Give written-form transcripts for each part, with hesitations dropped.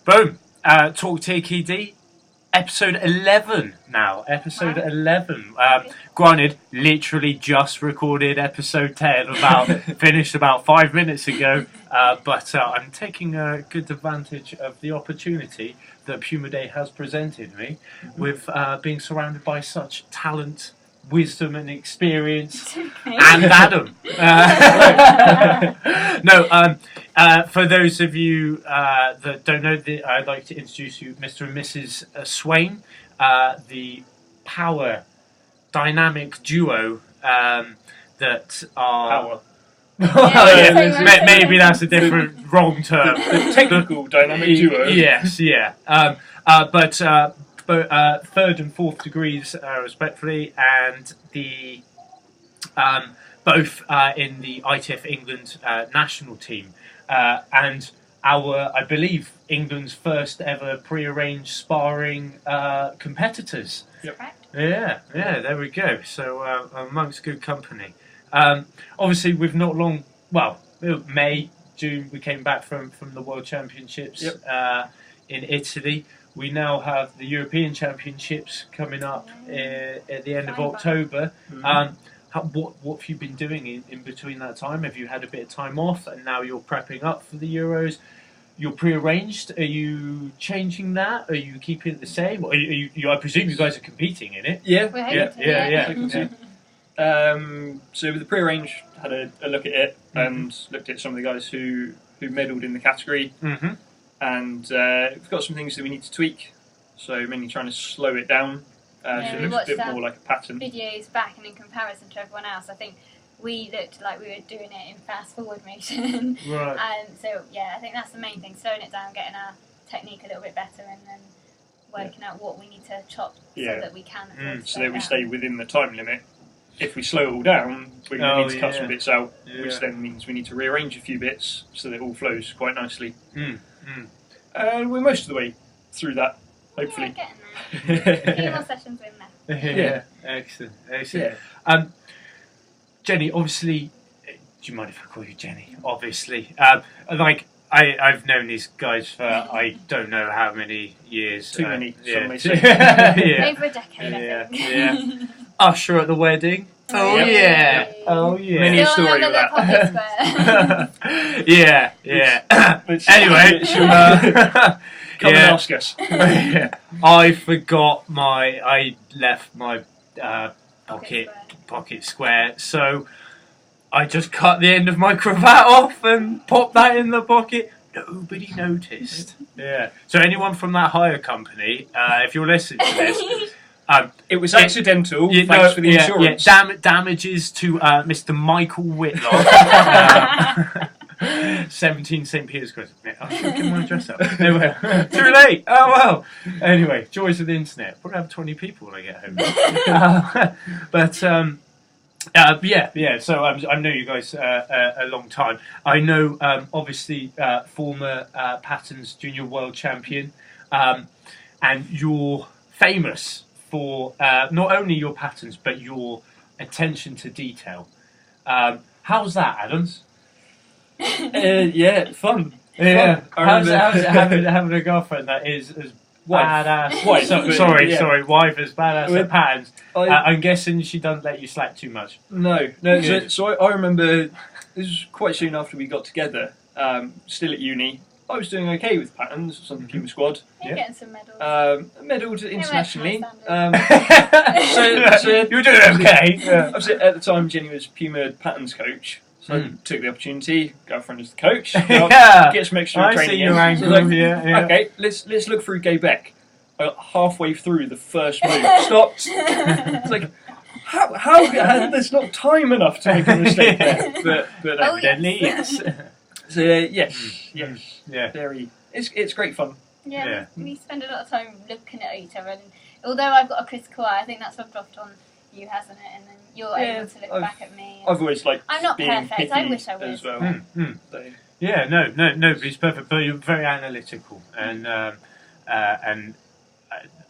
Boom. Talk TKD. Episode 11 now. Episode 11. Granted, literally just recorded episode 10, finished about 5 minutes ago. But I'm taking good advantage of the opportunity that Puma Day has presented me with being surrounded by such talent, wisdom and experience, and Adam. For those of you that don't know, I'd like to introduce you, Mr. and Mrs. Swain, the power dynamic duo that are... Yeah, maybe that's a different wrong term. Technical dynamic duo. Yes, yeah. But third and fourth degrees, respectfully, and the both in the ITF England national team, and I believe, England's first ever prearranged sparring competitors. Yep. Yeah, there we go. So amongst good company. Obviously, we've not long. Well, May, June, we came back from the World Championships in Italy. We now have the European Championships coming up at the end of October. What have you been doing in between that time? Have you had a bit of time off, and now you're prepping up for the Euros? You're prearranged. Are you changing that? Are you keeping it the same? Or I presume you guys are competing in it. Yeah. So with the prearranged, had a look at it and looked at some of the guys who medalled in the category, and we've got some things that we need to tweak. So mainly trying to slow it down, so it looks a bit more like a pattern. Videos back, and in comparison to everyone else, I think we looked like we were doing it in fast forward motion. Right. And so I think that's the main thing: slowing it down, getting our technique a little bit better, and then working out what we need to chop so that we can. So that we stay within the time limit. If we slow it all down, we're going to need to cut some bits out, which then means we need to rearrange a few bits so that it all flows quite nicely. And we're most of the way through that, hopefully. Yeah, getting there. A few more sessions in there. Excellent. Yeah. Jenny, obviously, do you mind if I call you Jenny? Obviously. I've known these guys for I don't know how many years. Too many, some may say. Over a decade, I think. Yeah. Usher at the wedding. Oh yeah. Oh yeah. Many a story with that. Anyway, come and ask us. I forgot I left my pocket square, so I just cut the end of my cravat off and popped that in the pocket. Nobody noticed. Yeah. So anyone from that hire company, if you're listening to this. It was accidental. Thanks for the insurance. Damages to Mr. Michael Whitlock, 17 St. Peter's Cross. I should give my address up. Anyway, too late. Oh well. Anyway, joys of the internet. Probably have 20 people when I get home. So I know you guys a long time. I know, obviously, former Patterns Junior World Champion, and you're famous for not only your patterns but your attention to detail. How's that, Adams? Fun. Yeah. How's it having a girlfriend that is as badass? Wife. Sorry, wife as badass at patterns. I'm guessing she doesn't let you slack too much. No. So I remember this was quite soon after we got together. Still at uni. I was doing okay with patterns, some Puma squad. You're getting some medals. Medalled internationally. So you're doing okay. At the time, Jenny was Puma patterns coach, so I took the opportunity. Girlfriend is the coach. Get some extra training. I see your angle. Okay, let's look through Gay Beck. I got halfway through the first move, stopped. It's like, how there's not time enough to make a mistake there. But evidently, yes. So yes, very. It's great fun. Yeah, we spend a lot of time looking at each other, and although I've got a critical eye, I think that's rubbed off on you, hasn't it? And then you're able to look back at me. I've always liked. I'm not being perfect. I wish I was. As well. So. Yeah, nobody's perfect, but you're very analytical, and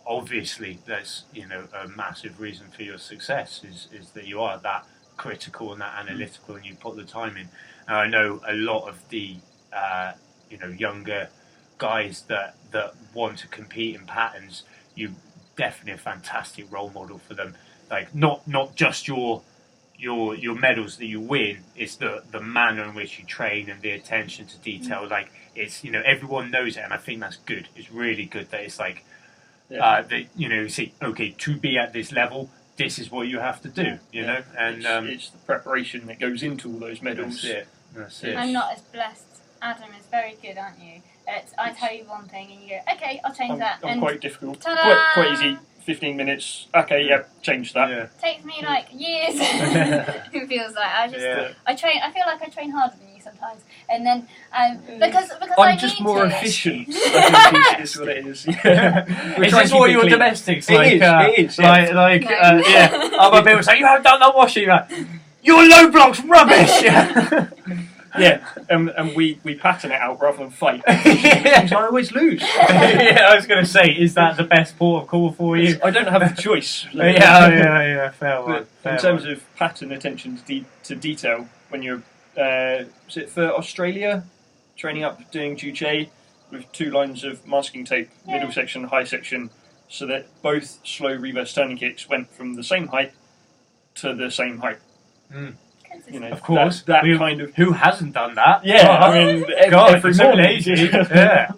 obviously that's a massive reason for your success is that you are that critical and that analytical, and you put the time in. Now, I know a lot of the younger guys that want to compete in patterns, you're definitely a fantastic role model for them. Like not just your medals that you win, it's the manner in which you train and the attention to detail. Like it's everyone knows it, and I think that's good. It's really good that it's like that you see, okay, to be at this level, this is what you have to do. You know, and it's the preparation that goes into all those medals. That's it. I'm not as blessed. Adam is very good, aren't you? I tell you one thing and you go, okay, I'll change that. I'm quite difficult. Ta-da! Quite easy. 15 minutes. Okay, change that. Yeah. Takes me like years. It feels like I train. I feel like I train harder than you sometimes, and then because I'm just more efficient. I think is what it is. Yeah. Is this what your domestics like? It is. Like other people say you haven't done the washing. Like, your low block's rubbish. Yeah, and we pattern it out rather than fight. I always lose. I was going to say, is that the best port of call for you? I don't have the choice. Fair one. In terms of pattern attention to detail, when you're, is it for Australia, training up doing juche with 2 lines of masking tape, middle section, high section, so that both slow reverse turning kicks went from the same height to the same height. Of course, that kind of. Who hasn't done that? Yeah, I mean, every so morning. lazy. Yeah.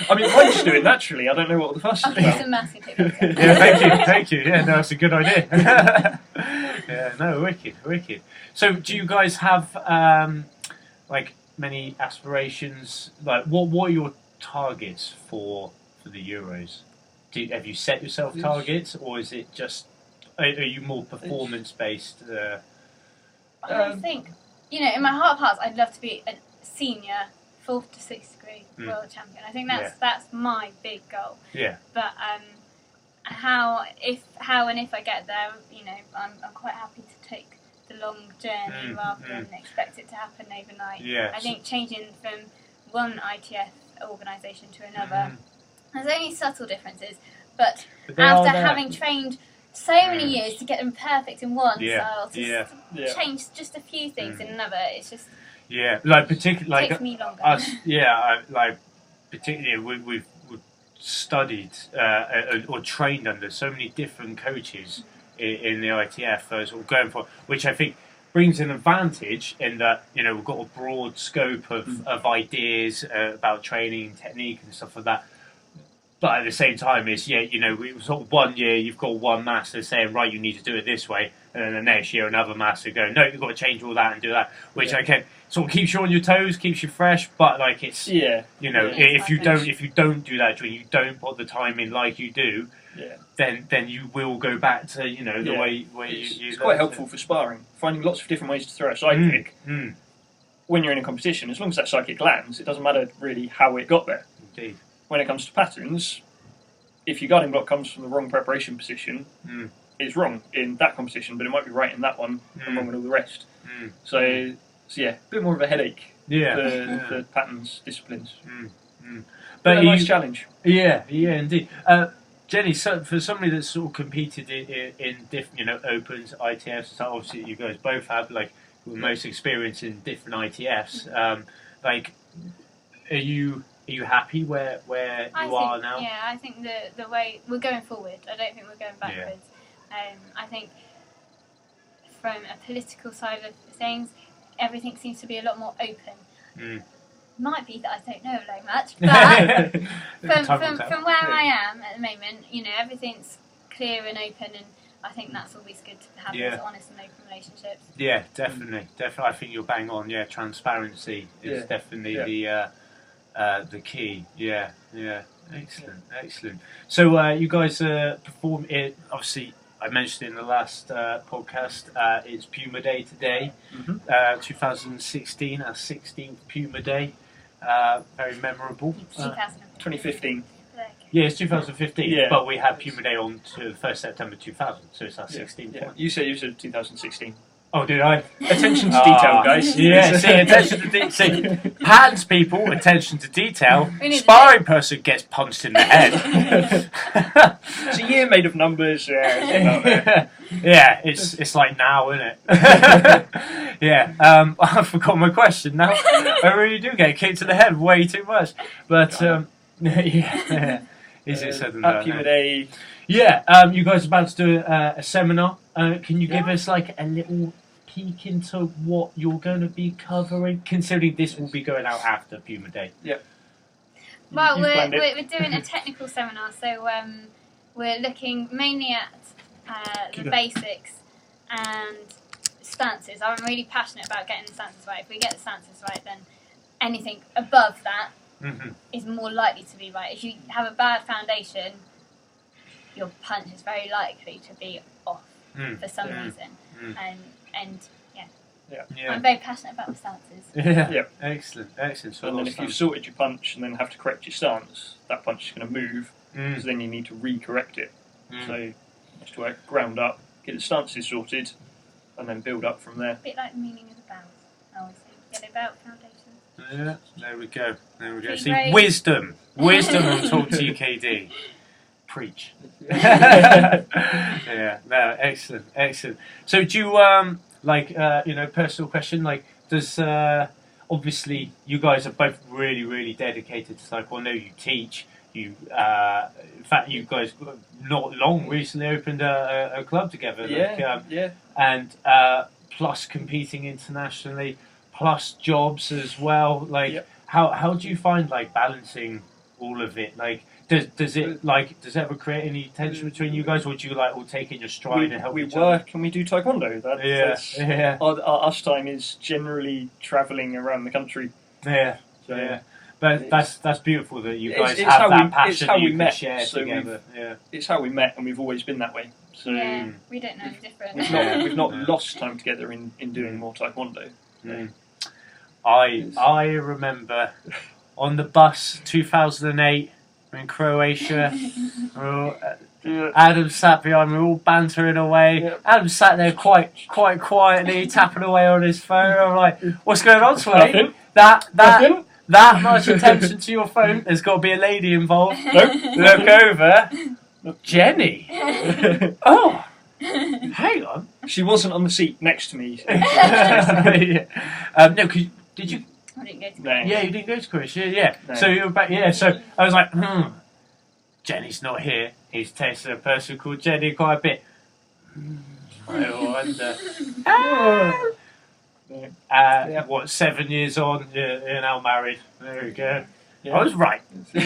I mean, I just do it naturally. I don't know what the fuss is I'll get about. some massic Thank you. Yeah, no, that's a good idea. Yeah, no, wicked. So, do you guys have like many aspirations? Like, what are your targets for the Euros? Have you set yourself targets, or is it just? Are you more performance based? I think, in my heart of hearts, I'd love to be a senior 4th to 6th degree world champion. I think that's my big goal. Yeah. But how and if I get there, I'm quite happy to take the long journey rather than expect it to happen overnight. Yeah. I think changing from one ITF organisation to another, there's only subtle differences, but after having trained so many years to get them perfect in one style, to change just a few things in another, it's just like particularly like takes me longer. Us, like particularly we've studied or trained under so many different coaches in the ITF, sort of going for, which I think brings an advantage in that we've got a broad scope of ideas about training technique and stuff like that. But at the same time, it's we sort of 1 year you've got one master saying, right, you need to do it this way, and then the next year another master going, no, you've got to change all that and do that, which sort of keeps you on your toes, keeps you fresh. But like it's if you don't do that, when you don't put the time in like you do, then you will go back to the way you. It's quite helpful for sparring, finding lots of different ways to throw a side kick. When you're in a competition, as long as that side kick lands, it doesn't matter really how it got there. Indeed. When it comes to patterns, if your guarding block comes from the wrong preparation position, it's wrong in that competition, but it might be right in that one and wrong in all the rest. So a bit more of a headache for patterns, disciplines. But a nice challenge. Yeah, indeed. Jenny, so for somebody that's sort of competed in different, opens, ITFs, so obviously you guys both have like the most experience in different ITFs. Are you happy where you are now? Yeah, I think the way we're going forward, I don't think we're going backwards. I think from a political side of things, everything seems to be a lot more open. Might be that I don't know very much, but from where I am at the moment, everything's clear and open, and I think that's always good to have those honest and open relationships. Yeah, definitely. I think you're bang on. Yeah, transparency is definitely the key. Yeah. Excellent. So you guys perform it. Obviously, I mentioned in the last podcast. It's Puma Day today, 2016, our 16th Puma Day. Very memorable. 2015. Yeah, it's 2015, but we had Puma Day on to the 1st September 2000, so it's our 16th one. You said 2016. Oh, did I? Attention to detail, guys. Yeah, see, attention to detail. See, patterns people, attention to detail. Sparring person gets punched in the head. It's a year made of numbers. Yeah, it's like now, isn't it? I forgot my question now. I really do get kicked in the head way too much. But Yeah. Easier said than at done. Puma Day. Yeah, you guys are about to do a seminar. Can you give us like a little peek into what you're going to be covering, considering this will be going out after Puma Day? Yeah. Well, we're doing a technical seminar, so we're looking mainly at the basics and stances. I'm really passionate about getting the stances right. If we get the stances right, then anything above that is more likely to be right. If you have a bad foundation, your punch is very likely to be off for some reason. And I'm very passionate about the stances. Yeah. Excellent. So and then if you've sorted your punch and then have to correct your stance, that punch is going to move. So then you need to re-correct it. So just work ground up, get the stances sorted, and then build up from there. A bit like the meaning of the bows. I always say, get about foundations. Yeah, there we go. See, wisdom on Talk TKD. Preach. Yeah, no, excellent. So do you, personal question, like, does, obviously, you guys are both really dedicated to Taekwondo, you teach, in fact, you guys not long recently opened a club together. And plus competing internationally, plus jobs as well. Like, how do you find like balancing all of it? Like, does it ever create any tension between you guys, or do you like all take in your stride and help? We each work other? and we do Taekwondo. Our us time is generally travelling around the country. But that's beautiful that you guys have that passion that you can share together. It's how we met, and we've always been that way. So we don't know different. We've not lost time together in doing more Taekwondo. I remember on the bus 2008 in Croatia. Adam sat behind me, all bantering away. Adam sat there quite quietly, tapping away on his phone. I'm like, "What's going on, Swain? That much attention to your phone? There's got to be a lady involved." Look over, Jenny. Oh, hang on. She wasn't on the seat next to me. No, did you? I didn't go to Croatia. Yeah, you didn't go to Croatia. No. So you were back. So I was like, Jenny's not here. He's tasted a person called Jenny quite a bit. I wonder. What, 7 years on, you're now married. There we go. Yeah. I was right. That's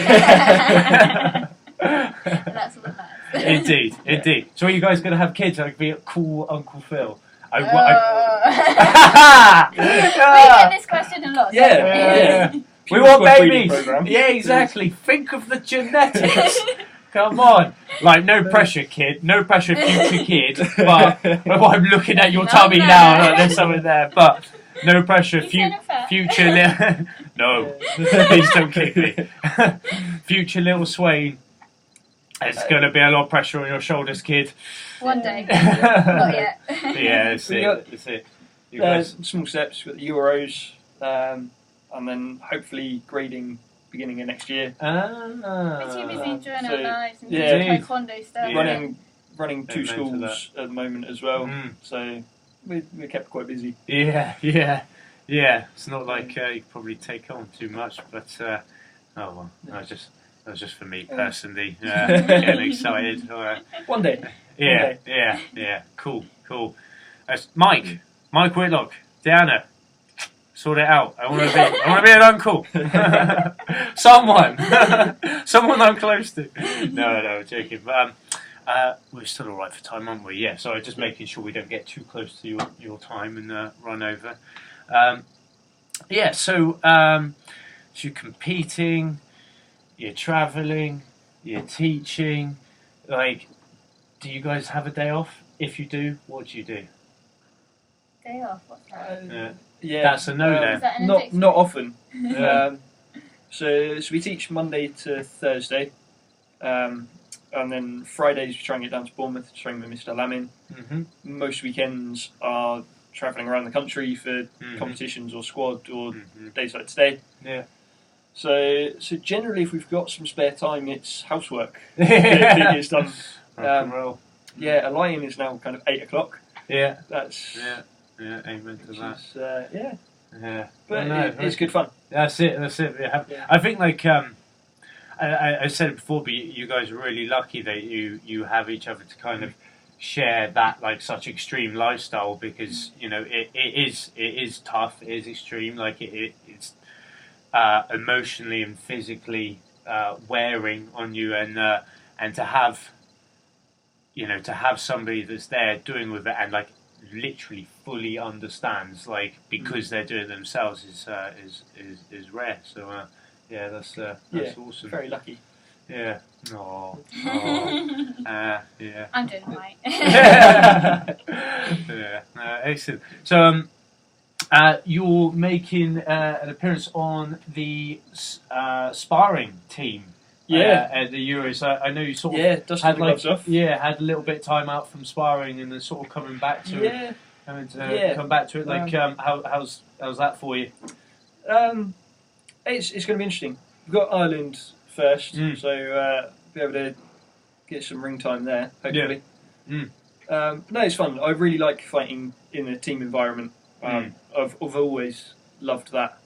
all that matters. Indeed. So are you guys going to have kids? Like, be a cool Uncle Phil? We get this question a lot. Yeah. We want babies. Yeah, exactly. Think of the genetics. Come on. Like, no pressure, kid. No pressure, future kid. But I'm looking at your tummy now. Like, there's something there. But no pressure, future. No, please don't kick me. Future little Swain. It's going to be a lot of pressure on your shoulders, kid. One day. Not yet. Yeah, that's it. You guys. Small steps. We've got the Euros. And then hopefully grading beginning of next year. We're too busy enjoying our lives and doing Taekwondo stuff. Running two schools at the moment as well. So we're kept quite busy. Yeah. It's not like you probably take on too much, but that was just for me personally. Getting excited. One day. Yeah. Cool. Mike Whitlock, Diana. Sort it out. I want to be an uncle. Someone I'm close to. No, joking. But we're still all right for time, aren't we? Yeah. So just making sure we don't get too close to your time and run over. So you're competing, you're traveling, you're teaching. Like, do you guys have a day off? If you do, what do you do? Day off? What's that? Yeah, that's a no. Not often. So we teach Monday to Thursday, and then Fridays we try and get down to Bournemouth to train with Mr. Lamin. Most weekends are travelling around the country for competitions or squad or days like today. Yeah. So generally, if we've got some spare time, it's housework. It's done. A lie-in is now kind of 8 o'clock. Yeah. That's amen to that. But it's good fun. That's it. Yeah. I think I said it before, but you guys are really lucky that you have each other to kind of share that like such extreme lifestyle, because it is tough, it is extreme, like it's emotionally and physically wearing on you, and to have somebody that's there doing with it and like literally fully understands, like, because they're doing it themselves is rare. So yeah, that's awesome. Very lucky. Yeah. Oh. Yeah. I'm doing alright. Yeah. Excellent. So you're making an appearance on the sparring team. At the Euros. I know you sort of dusting the gloves off. Had a little bit of time out from sparring and then sort of coming back to it. Come back to it. Like how's that for you? It's going to be interesting. We've got Ireland first, so be able to get some ring time there, hopefully. No, it's fun. I really like fighting in a team environment. I've always loved that.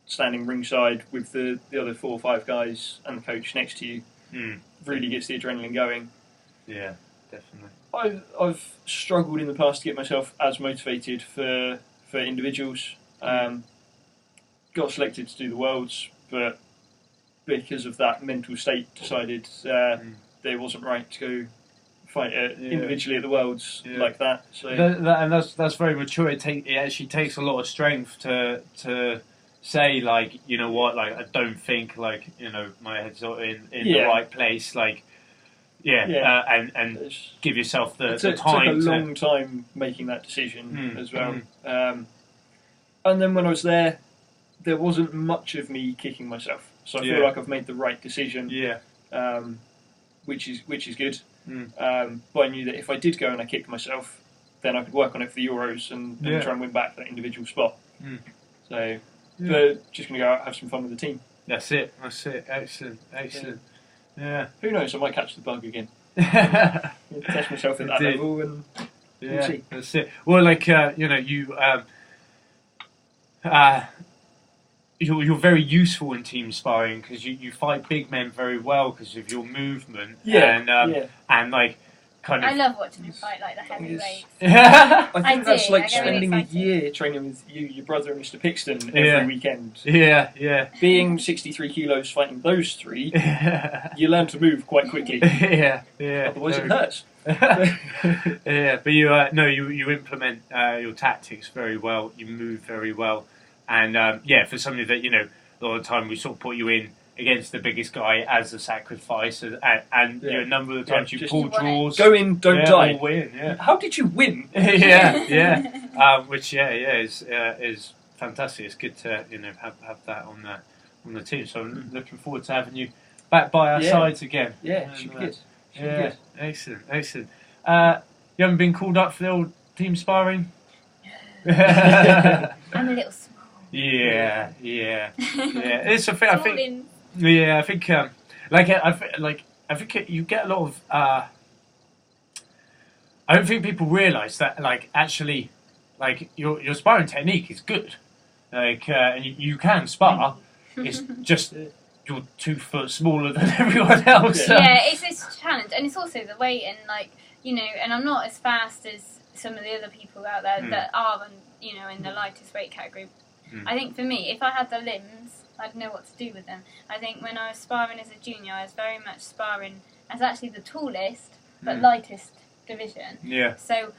Standing ringside with the other 4 or 5 guys and the coach next to you really gets the adrenaline going. Yeah, definitely. I've struggled in the past to get myself as motivated for individuals. Got selected to do the Worlds, but because of that mental state, decided that it wasn't right to go fight individually at the Worlds like that. So and that's very mature. It actually takes a lot of strength to say, like, you know what, like, I don't think, like, my head's not in the right place, like, and give yourself the time. It took a long time making that decision as well. And then when I was there wasn't much of me kicking myself, so I feel like I've made the right decision. Which is good. But I knew that if I did go and I kicked myself, then I could work on it for the Euros and try and win back that individual spot. So. But just going to go out and have some fun with the team. That's it. Excellent. Yeah. Who knows? I might catch the bug again. Test myself at that level, and we'll see. That's it. Well, like you're very useful in team sparring because you fight big men very well because of your movement. And like. I love watching him fight like the heavyweights. I think that's like spending a year training with your brother and Mr. Pixton every weekend. Being 63 kilos fighting those 3, you learn to move quite quickly. Otherwise it hurts. But you implement your tactics very well. You move very well, and for somebody that a lot of the time we sort of put you in against the biggest guy as a sacrifice, and a number of the times you pull draws. Go in, don't die. Or win, How did you win? Which is fantastic. It's good to have that on the team. So I'm looking forward to having you back by our sides again. Yeah, should be good. Excellent. You haven't been called up for the old team sparring? I'm a little small. Yeah. It's a thing. I think. Yeah, I think. I think you get a lot of. I don't think people realise that, like, actually, like, your sparring technique is good. Like, and you can spar. It's just you're 2 foot smaller than everyone else. It's this challenge, and it's also the weight, and like and I'm not as fast as some of the other people out there that are, in the lightest weight category. I think for me, if I had the limbs, I'd know what to do with them. I think when I was sparring as a junior, I was very much sparring as actually the tallest but lightest division. So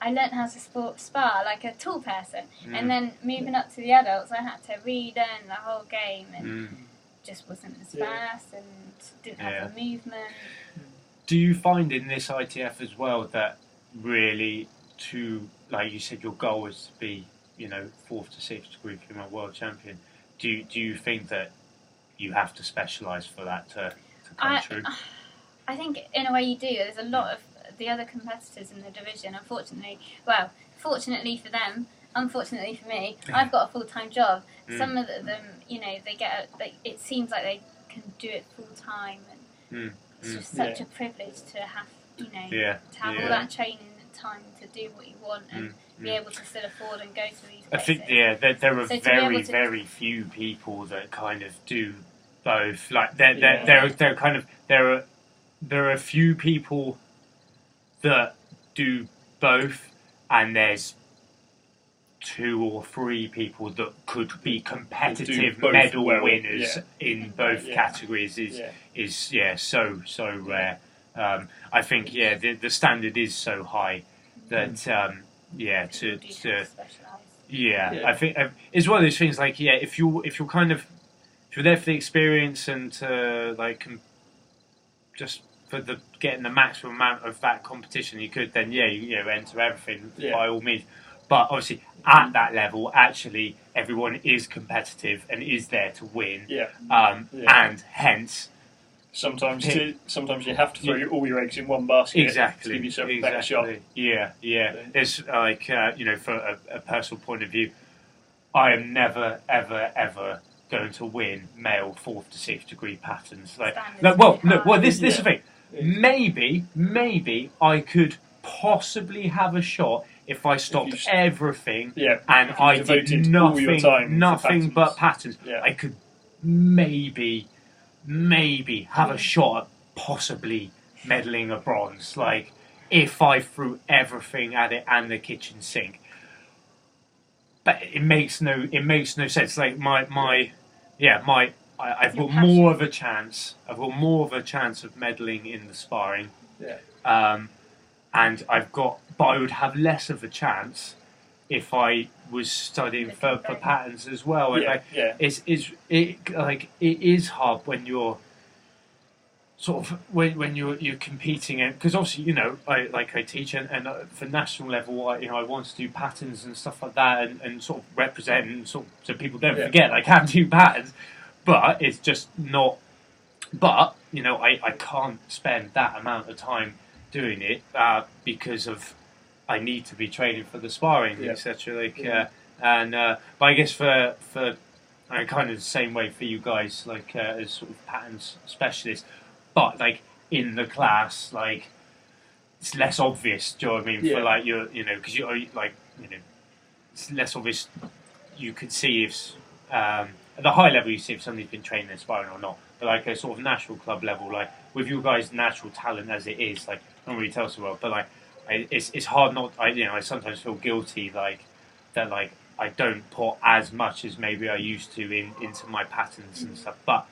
I learnt how to spar like a tall person, and then moving up to the adults, I had to relearn the whole game, and just wasn't as fast and didn't have the movement. Do you find in this ITF as well that really, like you said, your goal is to be 4th to 6th degree female world champion? Do you think that you have to specialise for that to come true? I think in a way you do. There's a lot of the other competitors in the division, fortunately for them, unfortunately for me, I've got a full-time job. Some of them, it seems like they can do it full-time, and it's just such a privilege to have, to have all that training and time to do what you want and be able to still afford and go to these places. I think, there are very few people that kind of do both. Like they're kind of there are a few people that do both, and there's 2 or 3 people that could be competitive medal winners in both categories. Is so rare. I think the standard is so high that I think it's one of those things. Like if you're there for the experience and just for getting the maximum amount of that competition you could, then you enter everything by all means. But obviously, at that level, actually, everyone is competitive and is there to win. And hence, sometimes you have to throw all your eggs in one basket to give yourself a better shot. Yeah. It's like for a personal point of view, I am never, ever going to win male 4th to 6th degree patterns. This is the thing. Maybe I could possibly have a shot if I stopped everything and I did nothing but patterns. I could maybe have a shot at possibly medaling a bronze. Like if I threw everything at it and the kitchen sink. But it makes no sense. Like I've got more of a chance. I've got more of a chance of medaling in the sparring. And but I would have less of a chance if I was studying for patterns as well. It is hard when you're sort of when you're competing, because obviously I teach and for national level I want to do patterns and stuff like that and sort of represent and so people don't forget I can do patterns, but it's just not. But I can't spend that amount of time doing it because of I need to be training for the sparring, etc. But I guess for kind of the same way for you guys, as sort of patterns specialists, but in the class, it's less obvious. Do you know what I mean? For because it's less obvious. You could see if at the high level you see if somebody's been training in sparring or not. But a sort of national club level, with you guys' natural talent as it is, I don't really tell so well, but it's hard not. I sometimes feel guilty that I don't put as much as maybe I used to into my patterns and stuff. But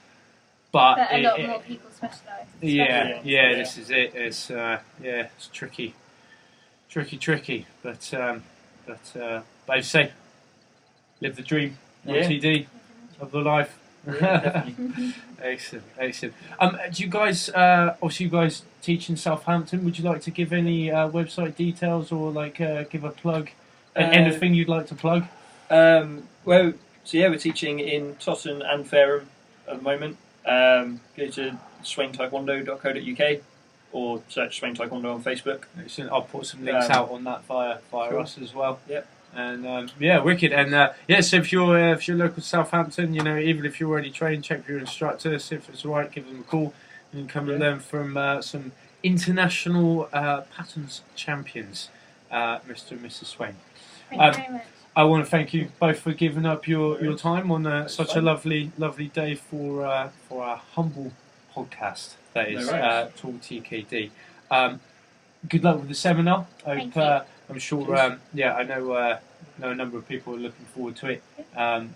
a lot more people specialise. This is it. It's it's tricky. But I say, live the dream. TD of the life. Excellent. Do you guys obviously you guys teach in Southampton? Would you like to give any website details or give a plug? Anything you'd like to plug? We're teaching in Totton and Fareham at the moment. Go to swaintaekwondo.co.uk or search Swain Taekwondo on Facebook. Excellent. I'll put some links out on that via us as well. Yep. And wicked. And so if you're local to Southampton, even if you're already trained, check with your instructor, see if it's alright, give them a call, and come and learn from some international patterns champions, Mr. and Mrs. Swain. Thank you very much. I want to thank you both for giving up your time on such a lovely day for our humble podcast that is Talk TKD. Good luck with the seminar. Thank you. I'm sure. I know a number of people are looking forward to it. Best I'm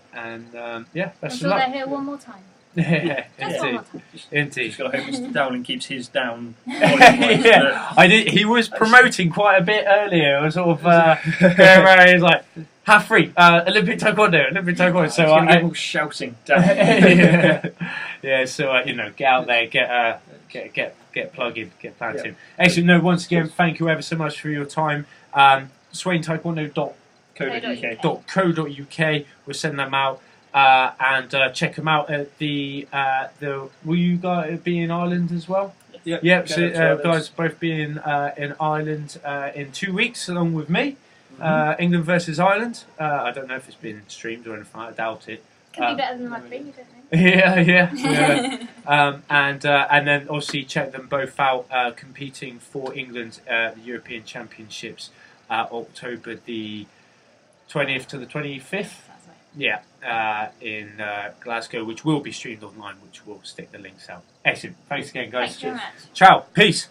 of sure luck. they're here one more time. Just one more time. Indeed. Just got to hope Mr. Dowling keeps his down. I did. He was promoting quite a bit earlier. It was sort of going around. He was like, half free, Olympic Taekwondo. So I'm all shouting down. So get out there, get plugging, get planting. Excellent. No, once again, thank you ever so much for your time. swaintaekwondo.co.uk. We'll send them out. And check them out at the. Will you guys be in Ireland as well? Yep. So guys, both be in Ireland in 2 weeks, along with me. England versus Ireland. I don't know if it's been streamed or anything. I doubt it. Could be better than rugby. You don't know. And then obviously check them both out. Competing for England the European Championships, October the 20th to the 25th. in Glasgow, which will be streamed online, which we'll stick the links out. Excellent. Thanks again, guys. Thanks very much. Ciao. Peace.